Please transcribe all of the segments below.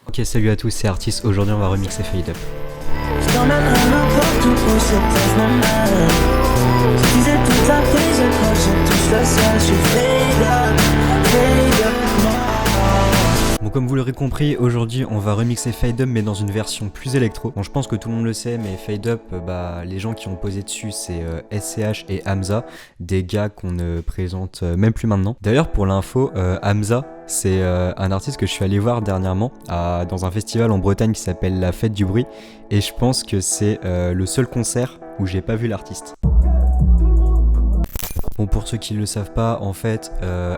Ok, salut à tous, c'est Artis. Aujourd'hui on va remixer Fade Up. Je t'emmènerai n'importe où sur place même. Je disais tout à tes époques, je touche le ciel, je suis fade up, Bon, comme vous l'aurez compris, aujourd'hui on va remixer Fade Up mais dans une version plus électro. Bon, je pense que tout le monde le sait, mais Fade Up, les gens qui ont posé dessus c'est SCH et Hamza, des gars qu'on ne présente même plus maintenant. D'ailleurs pour l'info, Hamza, c'est un artiste que je suis allé voir dernièrement dans un festival en Bretagne qui s'appelle La Fête du Bruit, et je pense que c'est le seul concert où j'ai pas vu l'artiste. Bon, pour ceux qui ne le savent pas, en fait,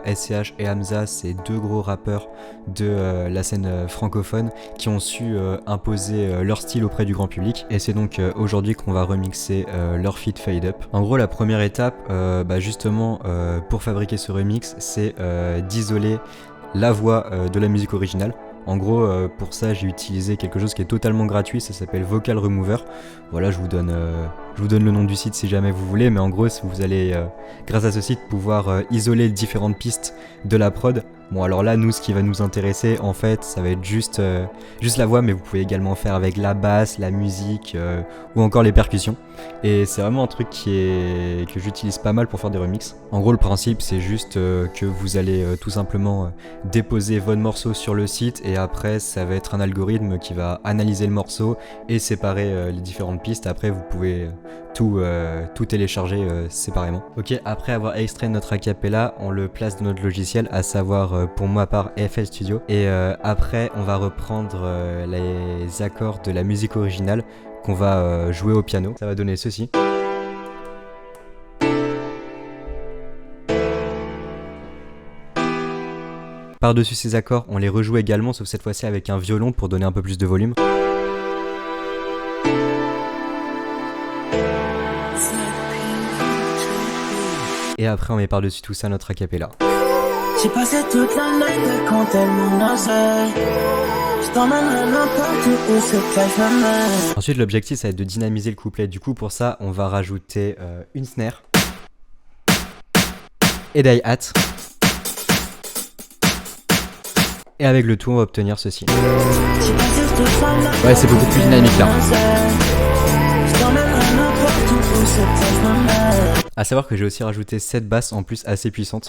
SCH et Hamza, c'est deux gros rappeurs de la scène francophone qui ont su imposer leur style auprès du grand public, et c'est donc aujourd'hui qu'on va remixer leur feat Fade Up. En gros, la première étape, justement, pour fabriquer ce remix, c'est d'isoler la voix de la musique originale. En gros, pour ça, j'ai utilisé quelque chose qui est totalement gratuit, ça s'appelle Vocal Remover. Voilà, je vous donne le nom du site si jamais vous voulez, mais en gros, vous allez, grâce à ce site, pouvoir isoler les différentes pistes de la prod. Bon, alors là, nous, ce qui va nous intéresser, en fait, ça va être juste la voix, mais vous pouvez également faire avec la basse, la musique, ou encore les percussions. Et c'est vraiment un truc que j'utilise pas mal pour faire des remixes. En gros, le principe, c'est juste que vous allez tout simplement déposer votre morceau sur le site, et après, ça va être un algorithme qui va analyser le morceau et séparer les différentes pistes. Après, vous pouvez tout télécharger séparément. Ok, après avoir extrait notre acapella, on le place dans notre logiciel, à savoir pour moi par FL Studio, et après on va reprendre les accords de la musique originale qu'on va jouer au piano. Ça va donner ceci. Par-dessus ces accords, on les rejoue également, sauf cette fois-ci avec un violon pour donner un peu plus de volume. Et après on met par-dessus tout ça notre acapella. J'ai passé toute la nuit quand elle m'en osait. Je t'emmènerai n'importe où sur place même. Ensuite l'objectif ça va être de dynamiser le couplet. Du coup pour ça on va rajouter une snare et des hi-hats. Et avec le tout on va obtenir ceci. Ouais, c'est beaucoup plus dynamique là. A savoir que j'ai aussi rajouté cette basse en plus assez puissante.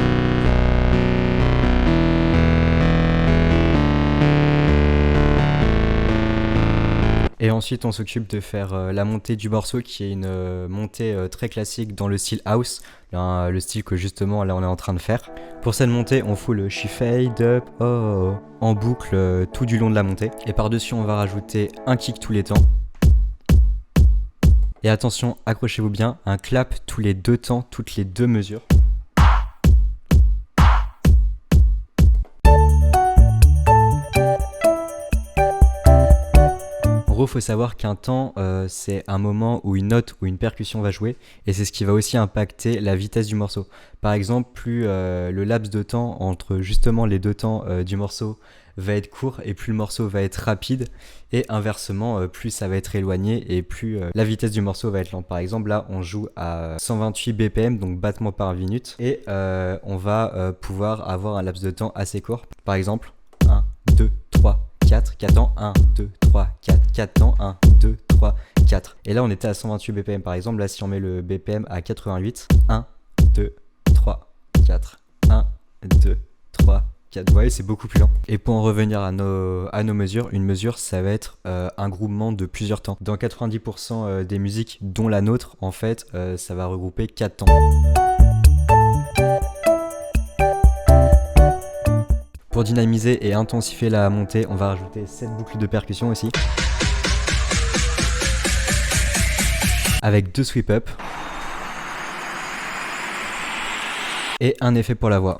Et ensuite on s'occupe de faire la montée du morceau, qui est une montée très classique dans le style house, le style que justement là on est en train de faire. Pour cette montée on fout le She Fade Up en boucle tout du long de la montée. Et par-dessus on va rajouter un kick tous les temps. Et attention, accrochez-vous bien, un clap tous les deux temps, toutes les deux mesures. En gros, il faut savoir qu'un temps, c'est un moment où une note ou une percussion va jouer, et c'est ce qui va aussi impacter la vitesse du morceau. Par exemple, plus le laps de temps entre justement les deux temps du morceau va être court, et plus le morceau va être rapide, et inversement, plus ça va être éloigné et plus la vitesse du morceau va être lente. Par exemple, là on joue à 128 BPM, donc battements par minute, et on va pouvoir avoir un laps de temps assez court. Par exemple, 1, 2, 3, 4 temps, 1, 2, 3, 4 temps, 1, 2, 3, 4. Et là on était à 128 BPM. Par exemple, là si on met le BPM à 88, 1, 2, 3, 4, 1, 2, 3, 4. Vous voyez, c'est beaucoup plus lent. Et pour en revenir à nos mesures, une mesure ça va être un groupement de plusieurs temps. Dans 90% des musiques, dont la nôtre, en fait, ça va regrouper 4 temps. Pour dynamiser et intensifier la montée, on va rajouter cette boucle de percussion aussi, avec 2 sweep up et un effet pour la voix.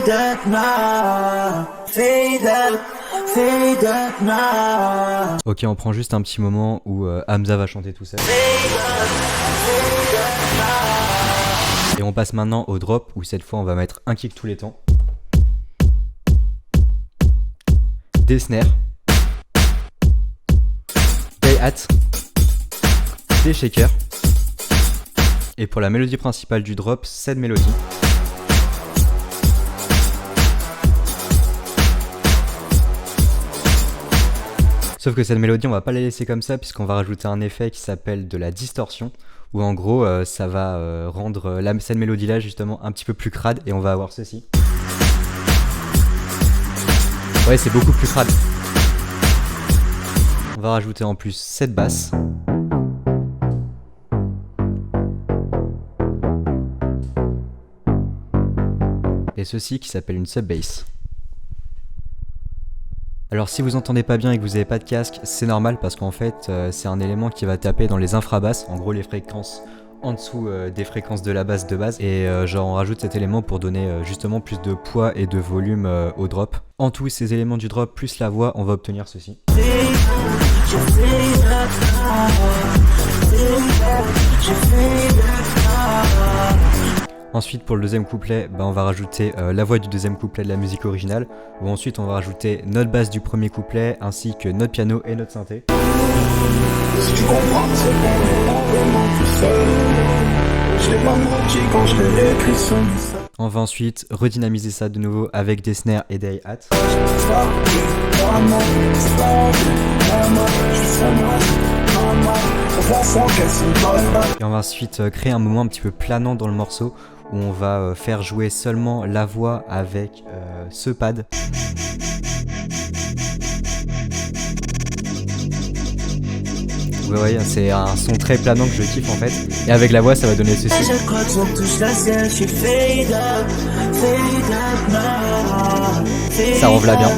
Ok, on prend juste un petit moment où Hamza va chanter tout seul. Et on passe maintenant au drop, où cette fois on va mettre un kick tous les temps, des snares, des hi-hats, des shakers, et pour la mélodie principale du drop, cette mélodie. Sauf que cette mélodie, on va pas la laisser comme ça puisqu'on va rajouter un effet qui s'appelle de la distorsion, où en gros ça va rendre cette mélodie là justement un petit peu plus crade, et on va avoir ceci. Ouais, c'est beaucoup plus crade. On va rajouter en plus cette basse. Et ceci qui s'appelle une sub-bass. Alors si vous entendez pas bien et que vous n'avez pas de casque, c'est normal parce qu'en fait c'est un élément qui va taper dans les infrabasses, en gros les fréquences en dessous des fréquences de la basse de base, et genre on rajoute cet élément pour donner justement plus de poids et de volume au drop. En tout, ces éléments du drop plus la voix, on va obtenir ceci. Ensuite pour le deuxième couplet, on va rajouter la voix du deuxième couplet de la musique originale, où ensuite on va rajouter notre basse du premier couplet ainsi que notre piano et notre synthé. Si tu comprends, c'est bon, vraiment tout seul. Je l'ai pas menti quand je l'ai écrit sur le sol. On va ensuite redynamiser ça de nouveau avec des snares et des hi-hats. Et on va ensuite créer un moment un petit peu planant dans le morceau, où on va faire jouer seulement la voix avec ce pad. Vous voyez, c'est un son très planant que je kiffe en fait. Et avec la voix, ça va donner ceci. Ça renfle bien.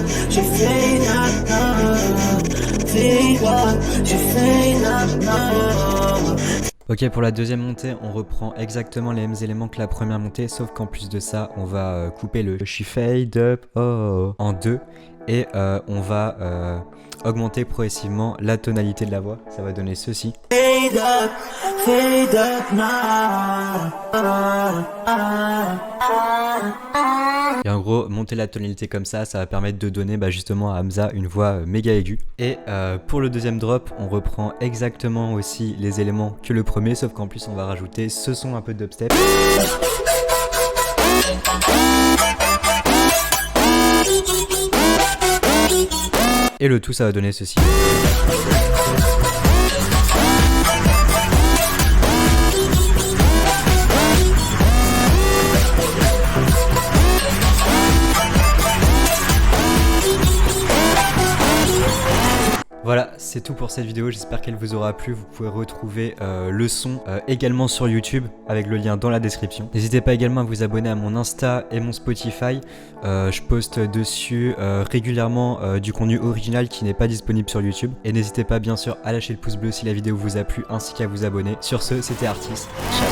Ok, pour la deuxième montée, on reprend exactement les mêmes éléments que la première montée, sauf qu'en plus de ça, on va couper le she fade up en deux, et on va augmenter progressivement la tonalité de la voix. Ça va donner ceci. Et en gros, monter la tonalité comme ça va permettre de donner justement à Hamza une voix méga aiguë. Et pour le deuxième drop, on reprend exactement aussi les éléments que le premier, sauf qu'en plus on va rajouter ce son un peu de dubstep. Et le tout, ça va donner ceci. Voilà, c'est tout pour cette vidéo, j'espère qu'elle vous aura plu. Vous pouvez retrouver le son également sur YouTube avec le lien dans la description. N'hésitez pas également à vous abonner à mon Insta et mon Spotify. Je poste dessus régulièrement du contenu original qui n'est pas disponible sur YouTube. Et n'hésitez pas bien sûr à lâcher le pouce bleu si la vidéo vous a plu, ainsi qu'à vous abonner. Sur ce, c'était Artis. Ciao.